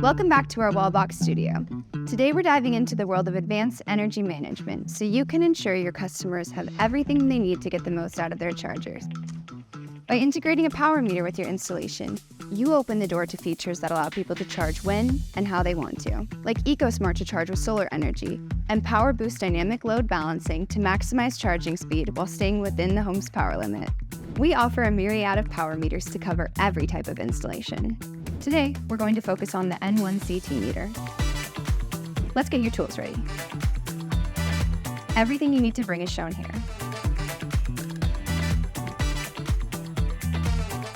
Welcome back to our Wallbox studio. Today we're diving into the world of advanced energy management so you can ensure your customers have everything they need to get the most out of their chargers. By integrating a power meter with your installation, you open the door to features that allow people to charge when and how they want to, like EcoSmart to charge with solar energy, and PowerBoost dynamic load balancing to maximize charging speed while staying within the home's power limit. We offer a myriad of power meters to cover every type of installation. Today, we're going to focus on the N1CT meter. Let's get your tools ready. Everything you need to bring is shown here.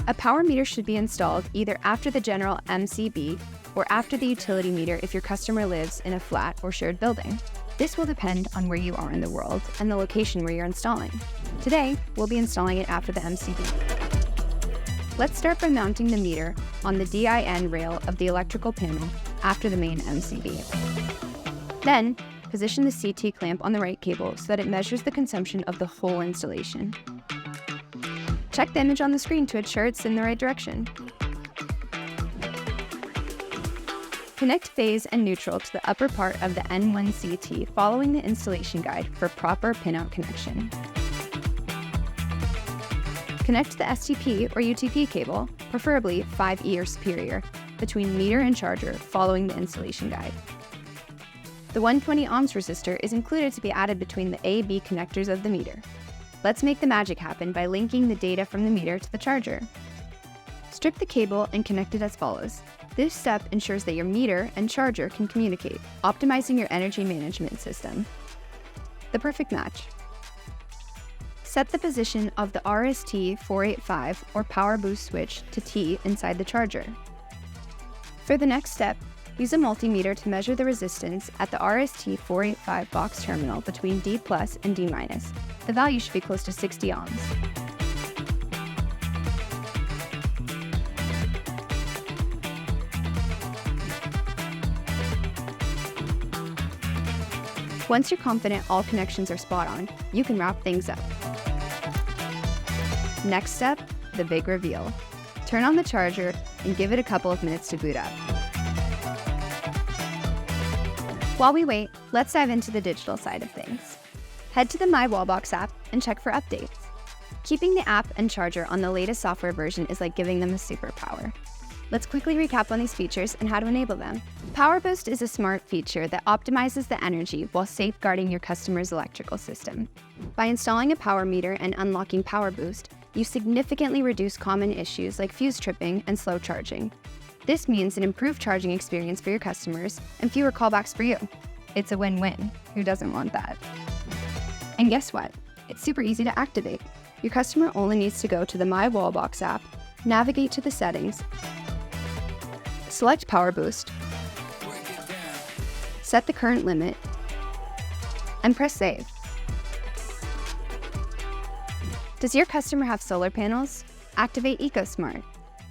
A power meter should be installed either after the general MCB or after the utility meter if your customer lives in a flat or shared building. This will depend on where you are in the world and the location where you're installing. Today, we'll be installing it after the MCB. Let's start by mounting the meter on the DIN rail of the electrical panel after the main MCB. Then, position the CT clamp on the right cable so that it measures the consumption of the whole installation. Check the image on the screen to ensure it's in the right direction. Connect phase and neutral to the upper part of the N1CT following the installation guide for proper pinout connection. Connect the STP or UTP cable, preferably 5E or superior, between meter and charger following the installation guide. The 120 ohms resistor is included to be added between the A-B connectors of the meter. Let's make the magic happen by linking the data from the meter to the charger. Strip the cable and connect it as follows. This step ensures that your meter and charger can communicate, optimizing your energy management system. The perfect match. Set the position of the RST485 or PowerBoost switch to T inside the charger. For the next step, use a multimeter to measure the resistance at the RST485 box terminal between D+ and D-. The value should be close to 60 ohms. Once you're confident all connections are spot on, you can wrap things up. Next step, the big reveal. Turn on the charger and give it a couple of minutes to boot up. While we wait, let's dive into the digital side of things. Head to the My Wallbox app and check for updates. Keeping the app and charger on the latest software version is like giving them a superpower. Let's quickly recap on these features and how to enable them. PowerBoost is a smart feature that optimizes the energy while safeguarding your customer's electrical system. By installing a power meter and unlocking PowerBoost, you significantly reduce common issues like fuse tripping and slow charging. This means an improved charging experience for your customers and fewer callbacks for you. It's a win-win. Who doesn't want that? And guess what? It's super easy to activate. Your customer only needs to go to the My Wallbox app, navigate to the settings, select PowerBoost, set the current limit, and press save. Does your customer have solar panels? Activate EcoSmart.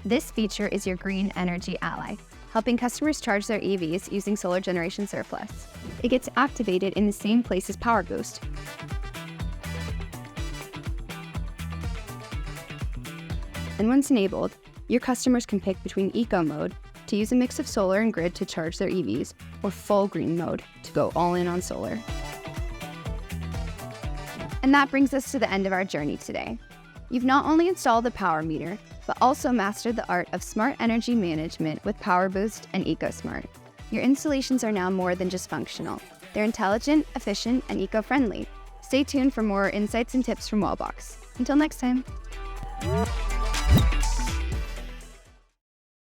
This feature is your green energy ally, helping customers charge their EVs using solar generation surplus. It gets activated in the same place as PowerBoost. And once enabled, your customers can pick between Eco mode to use a mix of solar and grid to charge their EVs, or full green mode to go all in on solar. And that brings us to the end of our journey today. You've not only installed the power meter, but also mastered the art of smart energy management with PowerBoost and EcoSmart. Your installations are now more than just functional. They're intelligent, efficient, and eco-friendly. Stay tuned for more insights and tips from Wallbox. Until next time.